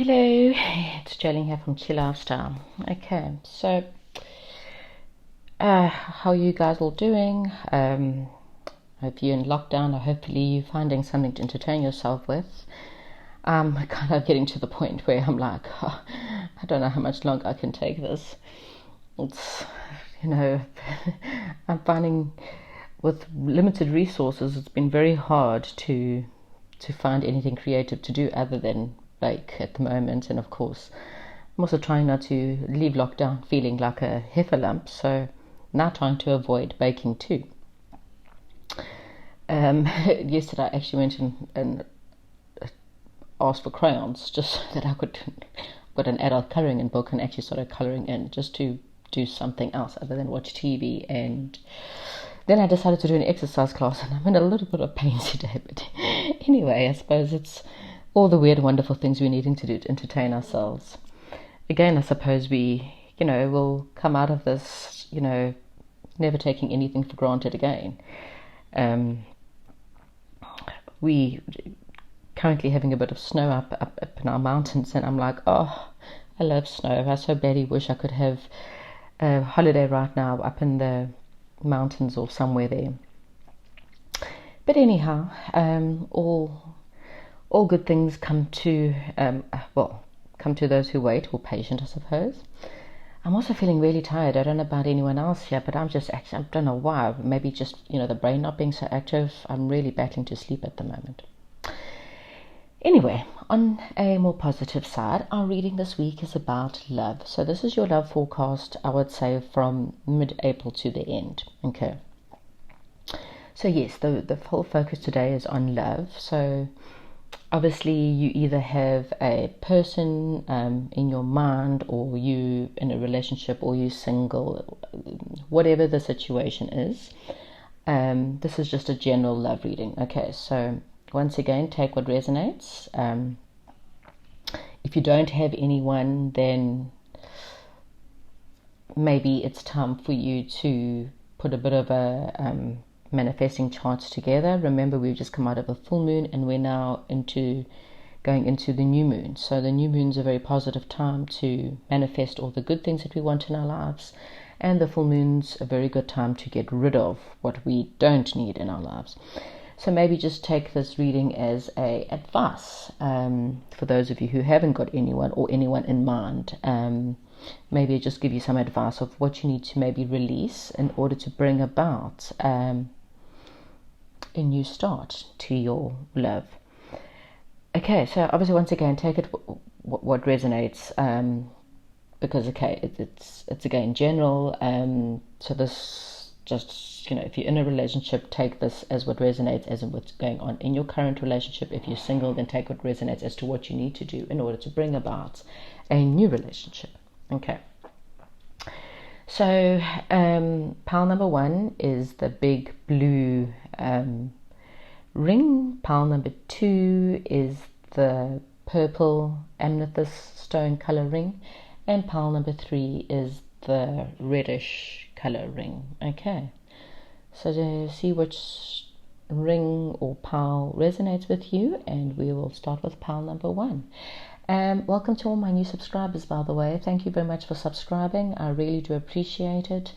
Hello, it's Jolene here from Chill Lifestyle. Okay, so how are you guys all doing? Hope you're in lockdown, or hopefully you're finding something to entertain yourself with. I'm kind of getting to the point where I'm like, oh, I don't know how much longer I can take this. It's, you know, I'm finding with limited resources, it's been very hard to find anything creative to do other than bake at the moment. And of course, I'm also trying not to leave lockdown feeling like a heifer lump, so now trying to avoid baking too. Yesterday I actually went and asked for crayons just so that I could got an adult colouring in book and actually started colouring in just to do something else other than watch TV. And then I decided to do an exercise class, and I'm in a little bit of pain today, but anyway, I suppose it's all the weird wonderful things we're needing to do to entertain ourselves. Again, I suppose we will come out of this never taking anything for granted again. We currently having a bit of snow up in our mountains, and I'm like, oh, I love snow. I so badly wish I could have a holiday right now up in the mountains or somewhere there. But anyhow, all good things come to come to those who wait, or patient, I suppose. I'm also feeling really tired. I don't know about anyone else here, but I'm just actually, I don't know why. Maybe just the brain not being so active. I'm really battling to sleep at the moment. Anyway, on a more positive side, our reading this week is about love. So this is your love forecast, I would say, from mid-April to the end. Okay. So yes, the whole focus today is on love. So obviously you either have a person in your mind, or you in a relationship, or you single, whatever the situation is. This is just a general love reading. Okay, so once again, take what resonates. If you don't have anyone, then maybe it's time for you to put a bit of a manifesting charts together. Remember, we've just come out of a full moon, and we're now going into the new moon. So the new moon's a very positive time to manifest all the good things that we want in our lives, and the full moon's a very good time to get rid of what we don't need in our lives. So maybe just take this reading as a advice for those of you who haven't got anyone or anyone in mind. Maybe just give you some advice of what you need to maybe release in order to bring about a new start to your love. Okay, so obviously once again, take it what resonates, because it's again general. So this just if you're in a relationship, take this as what resonates, as in what's going on in your current relationship. If you're single, then take what resonates as to what you need to do in order to bring about a new relationship. Okay. So pile number 1 is the big blue ring. Pile number 2 is the purple amethyst stone color ring, and pile number 3 is the reddish color ring. Okay, so to see which ring or pile resonates with you, and we will start with pile number 1. Welcome to all my new subscribers, by the way. Thank you very much for subscribing. I really do appreciate it.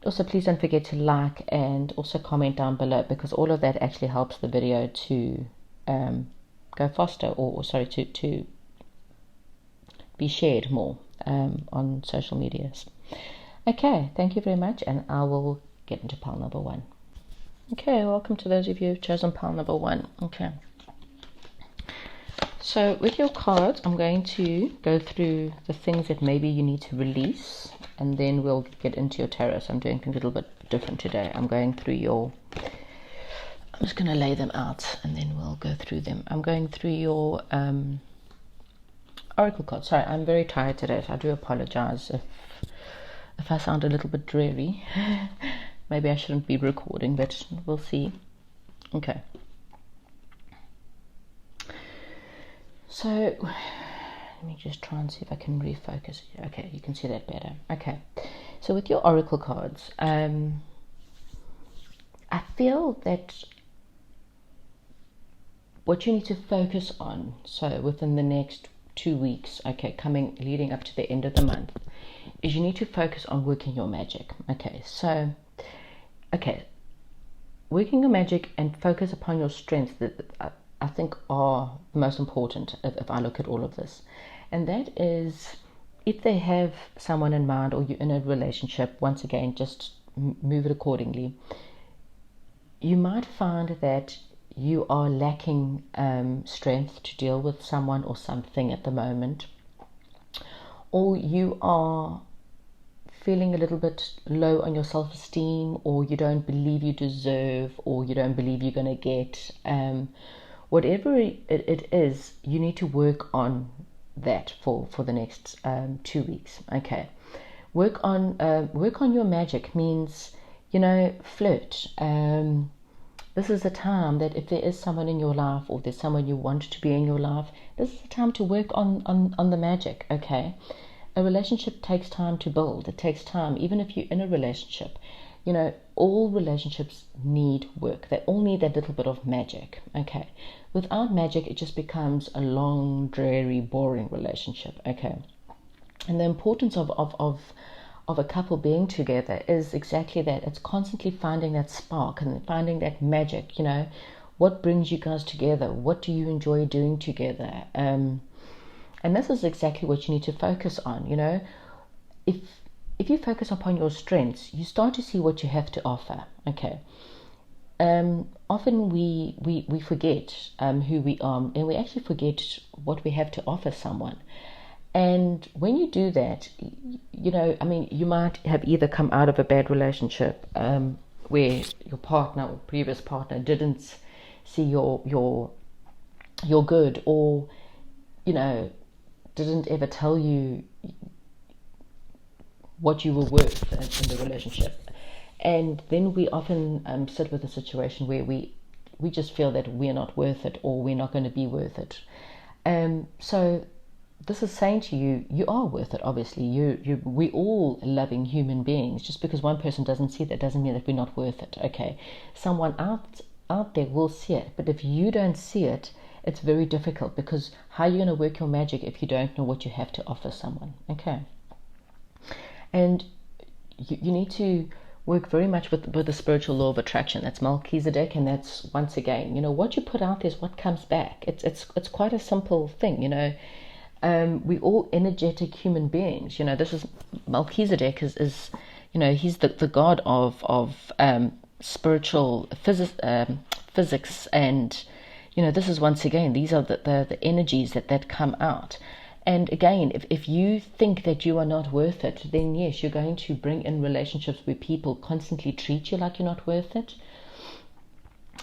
Also, please don't forget to like and also comment down below, because all of that actually helps the video to go faster, or to be shared more on social medias. Okay, thank you very much, and I will get into pile number 1. Okay, welcome to those of you who've chosen pile number 1. Okay. So with your cards, I'm going to go through the things that maybe you need to release, and then we'll get into your tarot. So I'm doing things a little bit different today. I'm just going to lay them out, and then we'll go through them. I'm going through your oracle cards. Sorry, I'm very tired today, so I do apologize if I sound a little bit dreary. Maybe I shouldn't be recording, but we'll see. Okay. So let me just try and see if I can refocus. Okay, you can see that better. Okay, so with your oracle cards, I feel that what you need to focus on, so within the next 2 weeks, okay, leading up to the end of the month, is you need to focus on working your magic. Okay, working your magic and focus upon your strengths that I think are the most important if I look at all of this. And that is, if they have someone in mind or you're in a relationship, once again, just move it accordingly. You might find that you are lacking strength to deal with someone or something at the moment, or you are feeling a little bit low on your self-esteem, or you don't believe you deserve, or you don't believe you're going to get, whatever it is, you need to work on that for the next 2 weeks. Okay, work on your magic means, flirt. This is a time that if there is someone in your life, or there's someone you want to be in your life, this is the time to work on the magic. Okay, a relationship takes time to build. It takes time, even if you're in a relationship. All relationships need work. They all need that little bit of magic. Okay, without magic, it just becomes a long, dreary, boring relationship. Okay, and the importance of a couple being together is exactly that. It's constantly finding that spark and finding that magic. What brings you guys together? What do you enjoy doing together? And this is exactly what you need to focus on. If you focus upon your strengths, you start to see what you have to offer. Okay. Often we forget who we are, and we actually forget what we have to offer someone. And when you do that, you might have either come out of a bad relationship where your partner or previous partner didn't see your good, or didn't ever tell you what you were worth in the relationship. And then we often sit with a situation where we just feel that we're not worth it, or we're not going to be worth it. So this is saying to you, you are worth it. Obviously, we're all loving human beings. Just because one person doesn't see that doesn't mean that we're not worth it. Okay, someone out there will see it, but if you don't see it, it's very difficult, because how are you going to work your magic if you don't know what you have to offer someone? Okay, and you need to work very much with the spiritual law of attraction. That's Melchizedek, and that's, once again, what you put out there is what comes back. It's quite a simple thing. We all energetic human beings. This is Melchizedek is he's the god of spiritual physics, and this is, once again, these are the energies that come out. And again, if you think that you are not worth it, then yes, you're going to bring in relationships where people constantly treat you like you're not worth it.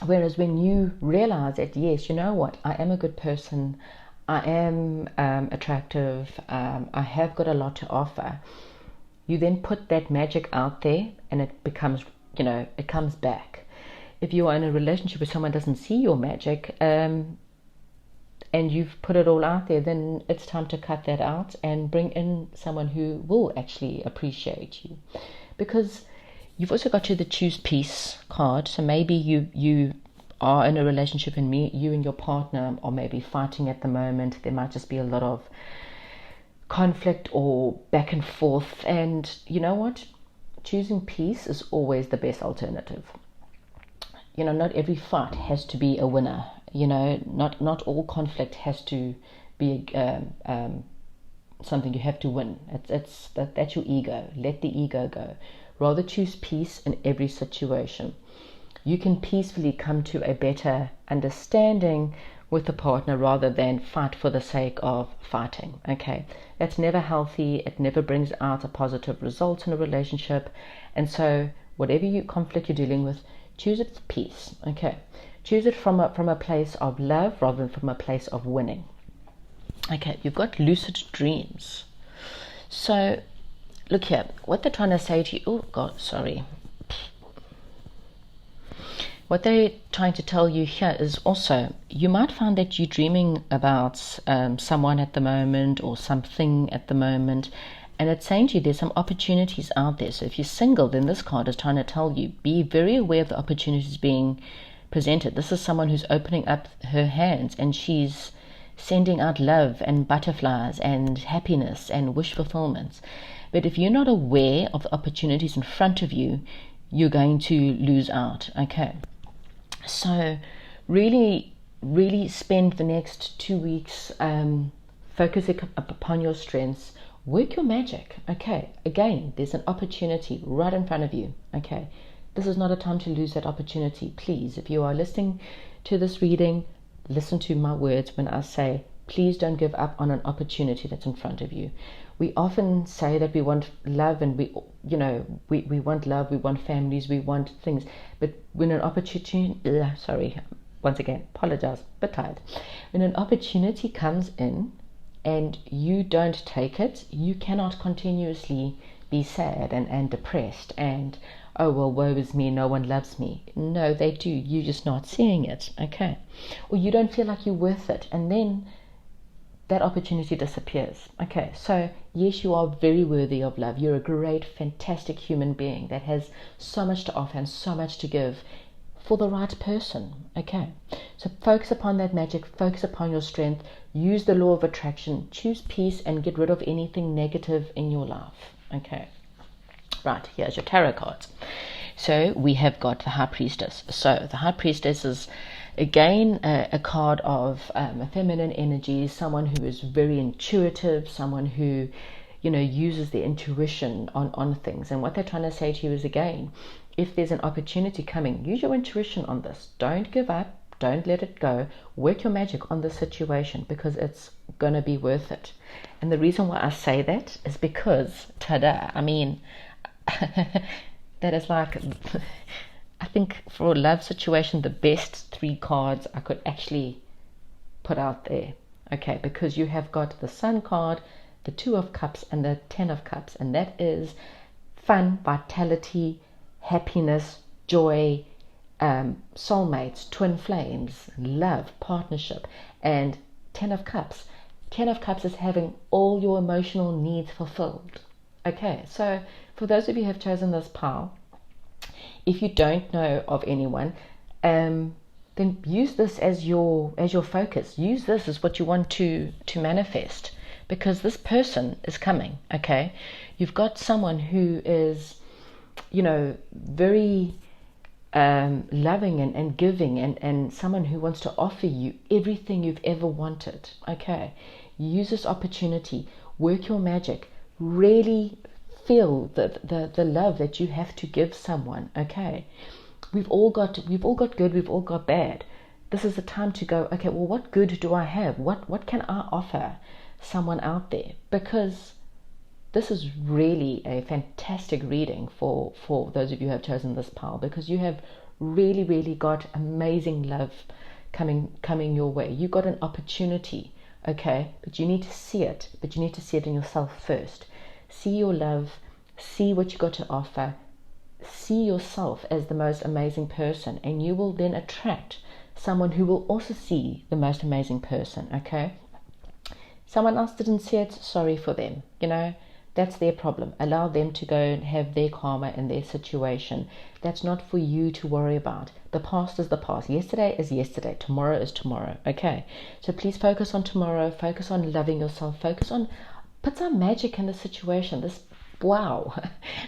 Whereas when you realize that, yes, you know what, I am a good person, I am attractive, I have got a lot to offer, you then put that magic out there, and it becomes, it comes back. If you are in a relationship where someone doesn't see your magic, and you've put it all out there, then it's time to cut that out and bring in someone who will actually appreciate you. Because you've also got the choose peace card. So maybe you are in a relationship, and you and your partner are maybe fighting at the moment. There might just be a lot of conflict or back and forth, and you know what? Choosing peace is always the best alternative. Not every fight has to be a winner. Not all conflict has to be something you have to win. That's your ego. Let the ego go. Rather choose peace in every situation. You can peacefully come to a better understanding with the partner, rather than fight for the sake of fighting. Okay, that's never healthy. It never brings out a positive result in a relationship. And so whatever conflict you're dealing with, choose it for peace. Okay, choose it from a place of love, rather than from a place of winning. Okay, you've got lucid dreams. So look here, what they're trying to say to you, what they're trying to tell you here is also, you might find that you're dreaming about someone at the moment, or something at the moment, and it's saying to you there's some opportunities out there. So if you're single, then this card is trying to tell you, be very aware of the opportunities being presented. This is someone who's opening up her hands and she's sending out love and butterflies and happiness and wish fulfillments. But if you're not aware of the opportunities in front of you, you're going to lose out. Okay, so really spend the next 2 weeks focusing upon your strengths. Work your magic. Okay, again, there's an opportunity right in front of you. Okay, this is not a time to lose that opportunity. Please, if you are listening to this reading, listen to my words when I say, please don't give up on an opportunity that's in front of you. We often say that we want love, and we want love, we want families, we want things. But when an opportunity, once again, apologize, but tired. When an opportunity comes in and you don't take it, you cannot continuously be sad and depressed and, oh, well, woe is me, no one loves me. No, they do. You're just not seeing it, okay? Or you don't feel like you're worth it, and then that opportunity disappears. Okay, so yes, you are very worthy of love. You're a great, fantastic human being that has so much to offer and so much to give for the right person. Okay, so focus upon that magic, focus upon your strength, use the law of attraction, choose peace, and get rid of anything negative in your life. Okay, right, here's your tarot cards. So we have got the High Priestess. So the High Priestess is again a card of a feminine energy, someone who is very intuitive, someone who uses their intuition on things. And what they're trying to say to you is, again, if there's an opportunity coming, use your intuition on this. Don't give up, don't let it go. Work your magic on the situation, because it's gonna be worth it. And the reason why I say that is because, ta-da, I mean, that is like, I think for a love situation, the best 3 cards I could actually put out there. Okay, because you have got the Sun card, the 2 of Cups, and the 10 of Cups. And that is fun, vitality, happiness, joy, soulmates, twin flames, love, partnership. And 10 of Cups. 10 of Cups is having all your emotional needs fulfilled. Okay, so for those of you who have chosen this pile, if you don't know of anyone, then use this as your focus. Use this as what you want to manifest, because this person is coming. Okay, you've got someone who is, very loving and giving, and someone who wants to offer you everything you've ever wanted. Okay, use this opportunity, work your magic, really feel the love that you have to give someone. Okay, we've all got good, we've all got bad. This is the time to go, okay, well, what good do I have? What can I offer someone out there? Because this is really a fantastic reading for those of you who have chosen this pile, because you have really got amazing love coming your way. You got an opportunity, okay, but you need to see it. But you need to see it in yourself first. See your love, see what you got to offer, see yourself as the most amazing person, and you will then attract someone who will also see the most amazing person. Okay, someone else didn't see it, sorry for them. That's their problem. Allow them to go and have their karma in their situation. That's not for you to worry about. The past is the past. Yesterday is yesterday. Tomorrow is tomorrow. Okay, so please focus on tomorrow. Focus on loving yourself. Put some magic in the situation. Wow.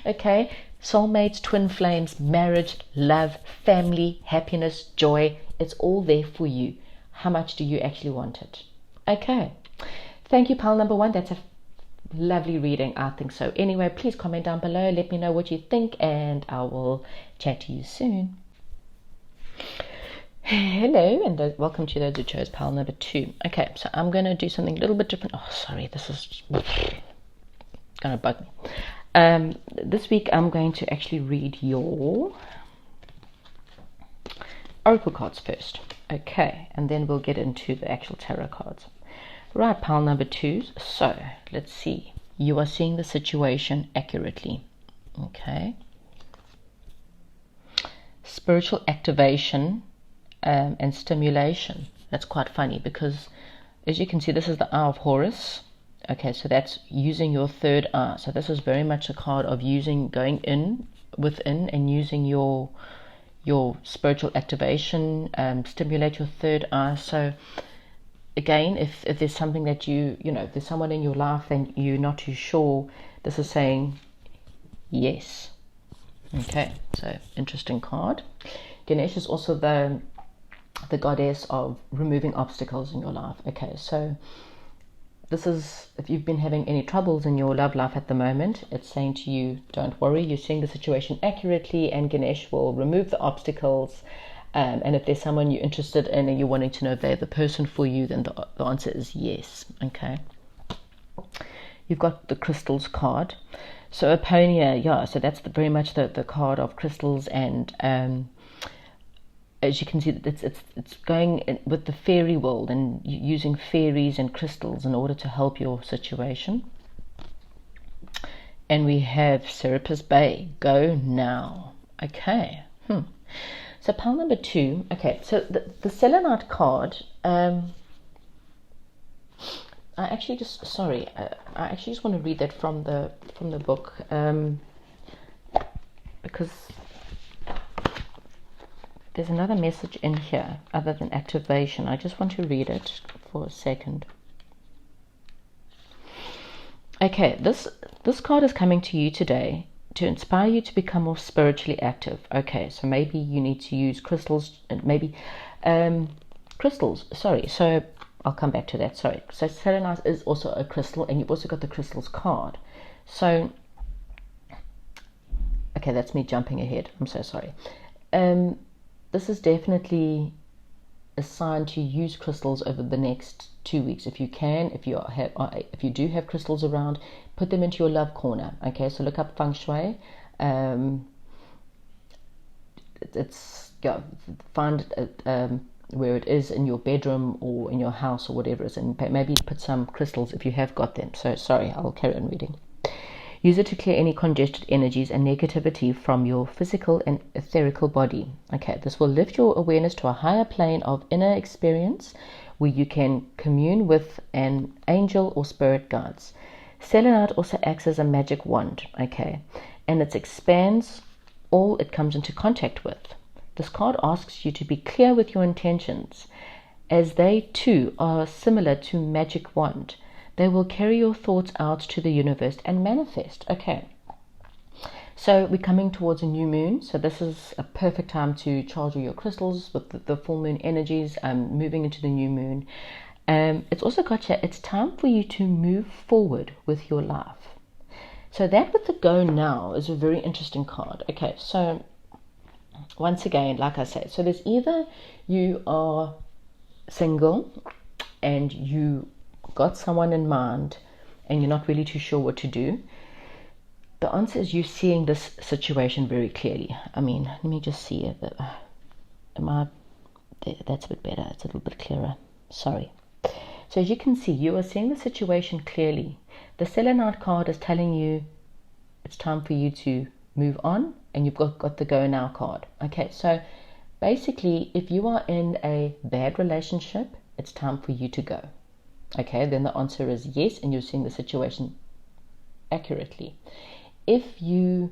Okay, soulmates, twin flames, marriage, love, family, happiness, joy. It's all there for you. How much do you actually want it? Okay, thank you, pile number 1. That's a lovely reading, I think so. Anyway, please comment down below, let me know what you think, and I will chat to you soon. Hello, and welcome to those who chose pile number 2. Okay, so I'm going to do something a little bit different. Oh, sorry, this is going to bug me. This week I'm going to actually read your oracle cards first. Okay, and then we'll get into the actual tarot cards. Right, pile number 2. So let's see. You are seeing the situation accurately. Okay. Spiritual activation and stimulation. That's quite funny, because as you can see, this is the Eye of Horus. Okay, so that's using your third eye. So this is very much a card of going in within and using your your spiritual activation, stimulate your third eye. So again, if there's something that if there's someone in your life and you're not too sure, this is saying yes. Okay, so interesting card. Ganesh is also the goddess of removing obstacles in your life. Okay, so this is, if you've been having any troubles in your love life at the moment, it's saying to you, don't worry, you're seeing the situation accurately, and Ganesh will remove the obstacles. And if there's someone you're interested in and you're wanting to know if they're the person for you, then the answer is yes. Okay. You've got the crystals card. So Aponia, yeah, so that's very much the card of crystals, and as you can see, it's going with the fairy world and using fairies and crystals in order to help your situation. And we have Serapis Bay, go now. Okay. So pile number 2. Okay, so the Selenite card, I actually just want to read that from the book, because there's another message in here other than activation. I just want to read it for a second. Okay, this card is coming to you today to inspire you to become more spiritually active. Okay, so maybe you need to use crystals, sorry, so I'll come back to that, sorry. So selenite is also a crystal, and you've also got the crystals card. So, okay, that's me jumping ahead, I'm so sorry. This is definitely a sign to use crystals over the next 2 weeks if you can. If you do have crystals around, put them into your love corner. Okay, so look up feng shui. Find where it is in your bedroom or in your house or whatever it is, and maybe put some crystals if you have got them. So sorry, I'll carry on reading. Use it to clear any congested energies and negativity from your physical and etherical body. Okay, this will lift your awareness to a higher plane of inner experience where you can commune with an angel or spirit guides. Selenite also acts as a magic wand, okay, and it expands all it comes into contact with. This card asks you to be clear with your intentions, as they too are similar to magic wand. They will carry your thoughts out to the universe and manifest. Okay, so we're coming towards a new moon, so this is a perfect time to charge all your crystals with the full moon energies, moving into the new moon. It's also got you, it's time for you to move forward with your life. So that with the go now is a very interesting card. Okay, so once again, like I said, so there's either you are single and you got someone in mind and you're not really too sure what to do. The answer is you seeing this situation very clearly. I mean, let me just see if that's a bit better. It's a little bit clearer. Sorry. So as you can see, you are seeing the situation clearly. The selenite card is telling you it's time for you to move on, and you've got the go now card. Okay, so basically, if you are in a bad relationship, it's time for you to go. Okay, then the answer is yes, and you're seeing the situation accurately. If you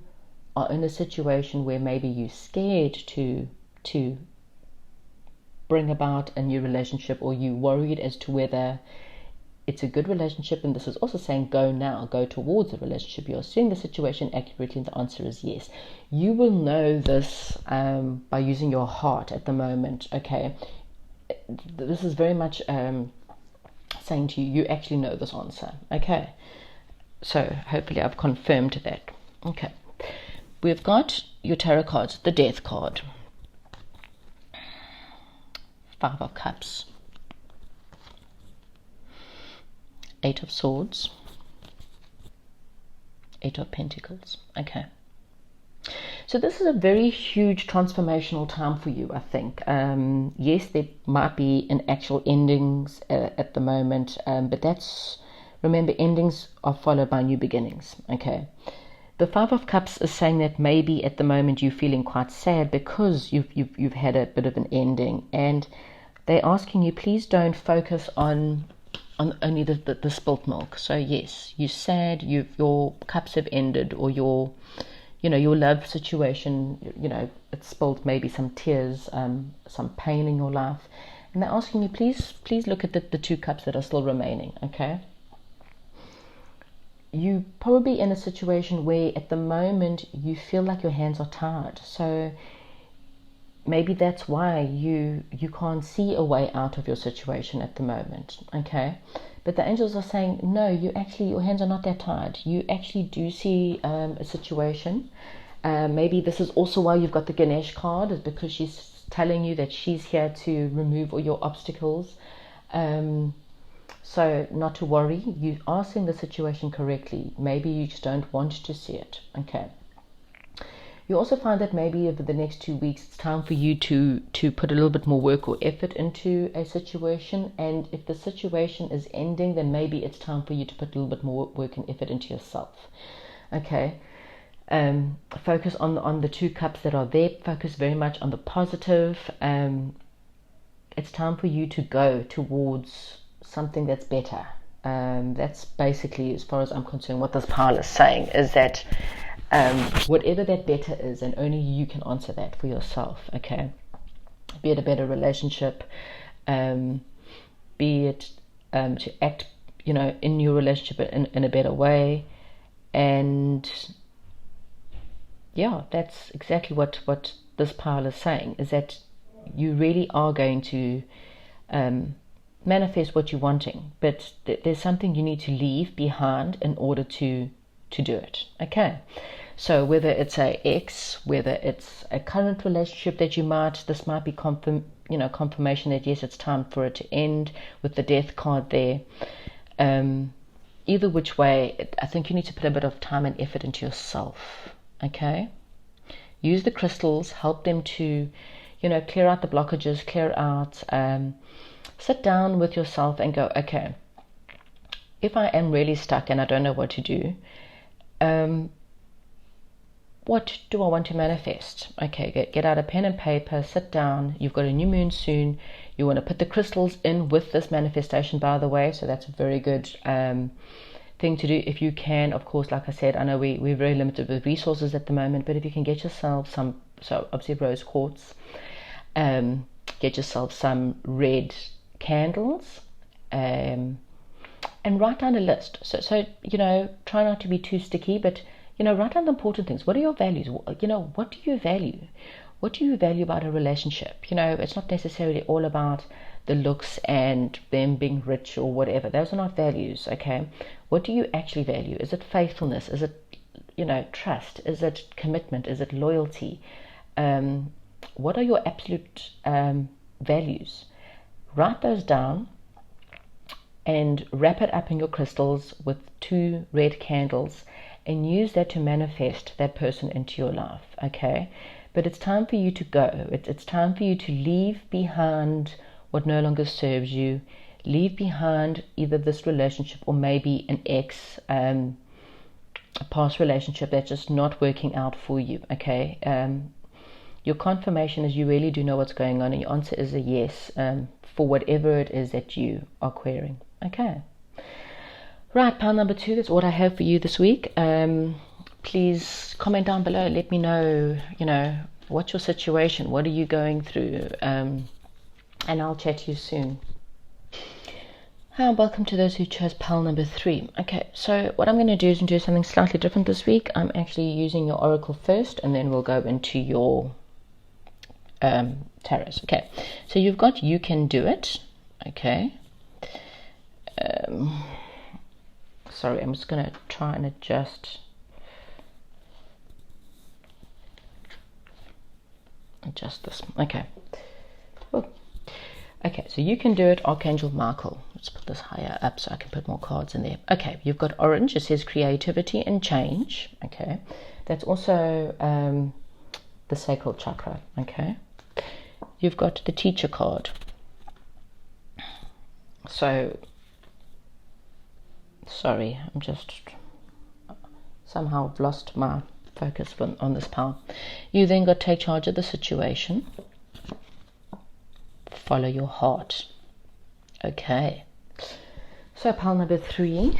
are in a situation where maybe you're scared to bring about a new relationship, or you're worried as to whether it's a good relationship, and this is also saying go now, go towards a relationship, you're seeing the situation accurately, and the answer is yes. You will know this by using your heart at the moment. Okay, this is very much saying to you, you actually know this answer. Okay, so hopefully I've confirmed that. Okay, we've got your tarot cards. The Death card, 5 of Cups, 8 of Swords, 8 of Pentacles. Okay, so this is a very huge transformational time for you, I think. Yes, there might be an actual endings at the moment, but remember, endings are followed by new beginnings. Okay, the 5 of Cups is saying that maybe at the moment you're feeling quite sad because you've had a bit of an ending, and they're asking you, please don't focus on only the spilt milk. So yes, you're sad, your cups have ended, or your love situation, it spilled maybe some tears, some pain in your life. And they're asking you, please look at the 2 cups that are still remaining, okay? You probably in a situation where at the moment you feel like your hands are tied. So maybe that's why you can't see a way out of your situation at the moment, okay? But the angels are saying, no, your hands are not that tied. You actually do see a situation. Maybe this is also why you've got the Ganesh card, is because she's telling you that she's here to remove all your obstacles. So not to worry, you are seeing the situation correctly. Maybe you just don't want to see it, okay? You also find that maybe over the next 2 weeks, it's time for you to put a little bit more work or effort into a situation. And if the situation is ending, then maybe it's time for you to put a little bit more work and effort into yourself, okay? Focus on the 2 cups that are there. Focus very much on the positive. It's time for you to go towards something that's better. That's basically, as far as I'm concerned, what this pile is saying, is that whatever that better is, and only you can answer that for yourself, okay? Be it a better relationship, be it to act, in your relationship in a better way. And yeah, that's exactly what this pile is saying, is that you really are going to manifest what you're wanting, but there's something you need to leave behind in order to do it, okay? So whether it's a ex, whether it's a current relationship that this might be confirmation that yes, it's time for it to end, with the death card there. Either which way, I think you need to put a bit of time and effort into yourself, okay? Use the crystals, help them to, clear out the blockages, clear out, sit down with yourself and go, okay, if I am really stuck and I don't know what to do, what do I want to manifest? Okay, get out a pen and paper, sit down. You've got a new moon soon. You want to put the crystals in with this manifestation, by the way, so that's a very good thing to do if you can. Of course, like I said, I know we're very limited with resources at the moment, but if you can get yourself some, so obviously rose quartz, get yourself some red candles, and write down a list. So try not to be too sticky, but write down the important things. What are your values? What do you value? What do you value about a relationship? It's not necessarily all about the looks and them being rich or whatever. Those are not values, okay? What do you actually value? Is it faithfulness? Is it trust? Is it commitment? Is it loyalty? What are your absolute values? Write those down and wrap it up in your crystals with 2 red candles, and use that to manifest that person into your life, okay? But it's time for you to go. It's time for you to leave behind what no longer serves you. Leave behind either this relationship or maybe an ex, a past relationship that's just not working out for you, okay? Your confirmation is you really do know what's going on, and your answer is a yes, for whatever it is that you are querying, okay? Right, pile number 2, that's what I have for you this week. Please comment down below. Let me know, what's your situation? What are you going through? And I'll chat to you soon. Hi, and welcome to those who chose pile number 3. Okay, so what I'm going to do is do something slightly different this week. I'm actually using your oracle first, and then we'll go into your tarots. Okay, so you've got You Can Do It. Okay. Sorry, I'm just going to try and adjust this. Okay. Whoa. Okay, so You Can Do It, Archangel Michael. Let's put this higher up so I can put more cards in there. Okay, you've got orange. It says creativity and change. Okay, that's also the sacral chakra. Okay, you've got the teacher card. So, sorry, I'm just somehow lost my focus on this pile. You then got take charge of the situation. Follow your heart. Okay. So pile number 3.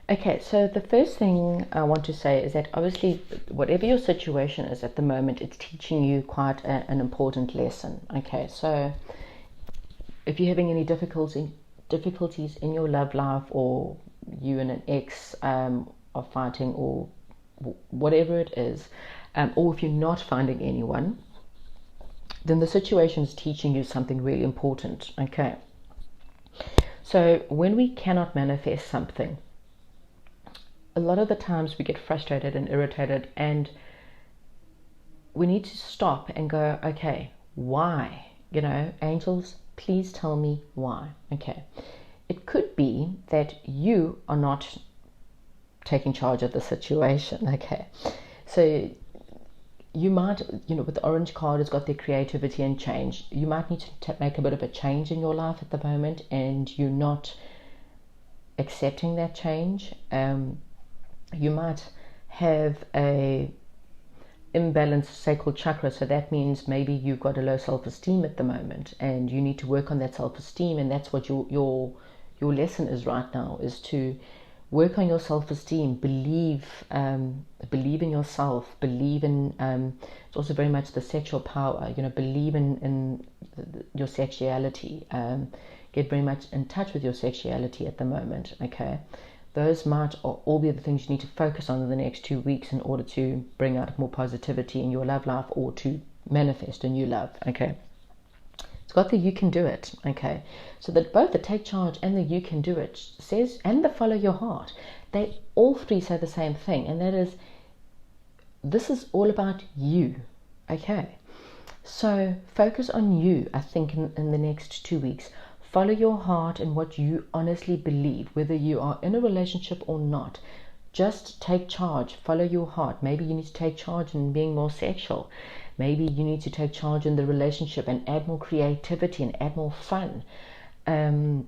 Okay, so the first thing I want to say is that obviously, whatever your situation is at the moment, it's teaching you quite an important lesson. Okay, so if you're having any difficulties in your love life, or you and an ex are fighting, or whatever it is, or if you're not finding anyone, then the situation is teaching you something really important. Okay, so when we cannot manifest something, a lot of the times we get frustrated and irritated, and we need to stop and go, okay, why? Angels, please tell me why. Okay, it could be that you are not taking charge of the situation. Okay, so you might, with the orange card, it's got their creativity and change. You might need to make a bit of a change in your life at the moment, and you're not accepting that change. You might have a imbalanced sacral chakra, so that means maybe you've got a low self-esteem at the moment, and you need to work on that self-esteem, and that's what your lesson is right now, is to work on your self-esteem, believe in yourself, believe in it's also very much the sexual power, believe in your sexuality, get very much in touch with your sexuality at the moment. Okay, those might all be the things you need to focus on in the next 2 weeks in order to bring out more positivity in your love life, or to manifest a new love. Okay, it's got the you can do it. Okay, so that both the take charge and the you can do it says, and the follow your heart, they all three say the same thing, and that is, this is all about you. Okay, so focus on you, I think, in the next 2 weeks. Follow your heart and what you honestly believe, whether you are in a relationship or not. Just take charge, follow your heart. Maybe you need to take charge in being more sexual. Maybe you need to take charge in the relationship and add more creativity and add more fun. And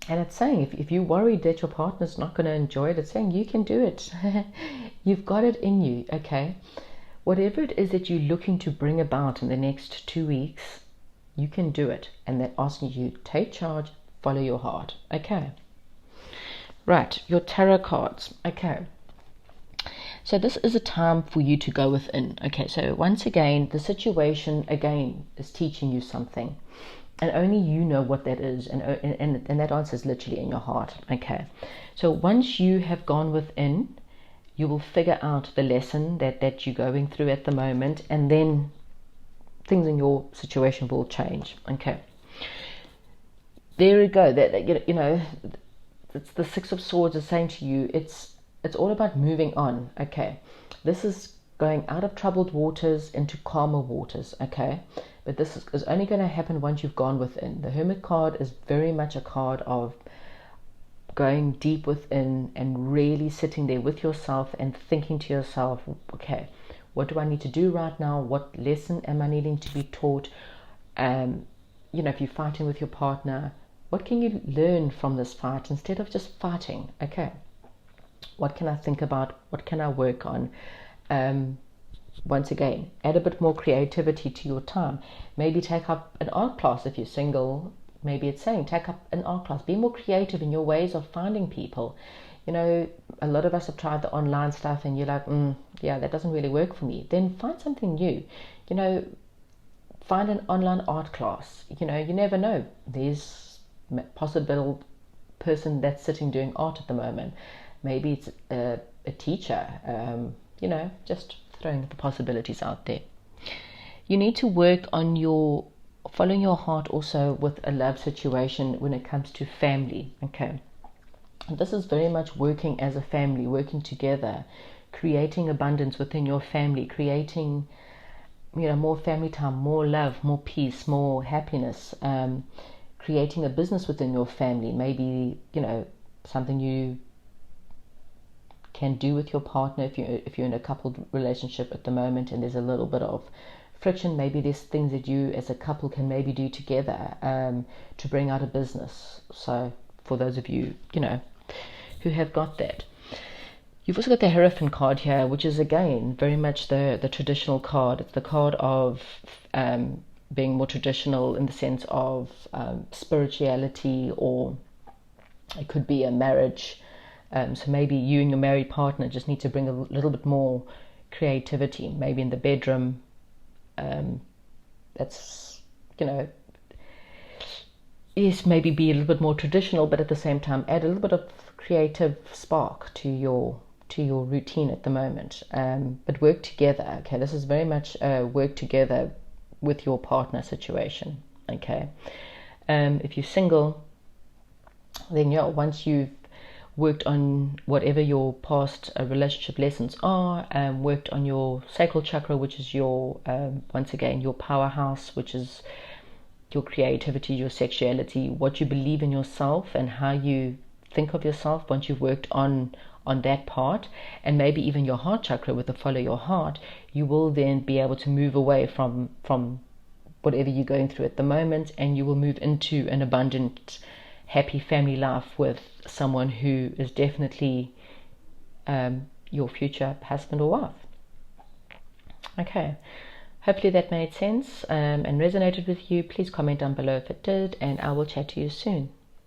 it's saying, if you're worried that your partner's not going to enjoy it, it's saying you can do it. You've got it in you. Okay, whatever it is that you're looking to bring about in the next 2 weeks, you can do it. And they're asking you, take charge, follow your heart. Okay, right, your tarot cards. Okay, so this is a time for you to go within. Okay, so once again, the situation again is teaching you something, and only you know what that is, and that answer is literally in your heart. Okay, so once you have gone within, you will figure out the lesson that you're going through at the moment, and then things in your situation will change. Okay, there we go. That it's the Six of Swords is saying to you, it's all about moving on. Okay, this is going out of troubled waters into calmer waters. Okay, but this is only going to happen once you've gone within. The Hermit card is very much a card of going deep within and really sitting there with yourself and thinking to yourself, okay, what do I need to do right now? What lesson am I needing to be taught? If you're fighting with your partner, what can you learn from this fight instead of just fighting? Okay, what can I think about? What can I work on? Once again, add a bit more creativity to your time. Maybe take up an art class if you're single. Maybe it's saying take up an art class. Be more creative in your ways of finding people. A lot of us have tried the online stuff, and you're like, yeah, that doesn't really work for me. Then find something new. Find an online art class. You never know. There's a possible person that's sitting doing art at the moment. Maybe it's a teacher. Just throwing the possibilities out there. You need to work on following your heart also with a love situation when it comes to family. Okay, and this is very much working as a family, working together, creating abundance within your family, creating more family time, more love, more peace, more happiness, creating a business within your family. Maybe something you can do with your partner if you're in a coupled relationship at the moment and there's a little bit of friction. Maybe there's things that you as a couple can maybe do together to bring out a business. So for those of you who have got that, you've also got the Hierophant card here, which is again very much the traditional card. It's the card of being more traditional in the sense of spirituality, or it could be a marriage So maybe you and your married partner just need to bring a little bit more creativity, maybe in the bedroom. That's, yes, maybe be a little bit more traditional, but at the same time add a little bit of creative spark to your routine at the moment. But work together. Okay, this is very much work together with your partner situation. Okay, if you're single, then once you've worked on whatever your past relationship lessons are, worked on your sacral chakra, which is your once again your powerhouse, which is your creativity, your sexuality, what you believe in yourself and how you think of yourself. Once you've worked on that part, and maybe even your heart chakra with the follow your heart, you will then be able to move away from whatever you're going through at the moment, and you will move into an abundant, happy family life with someone who is definitely your future husband or wife. Okay, hopefully that made sense and resonated with you. Please comment down below if it did, and I will chat to you soon.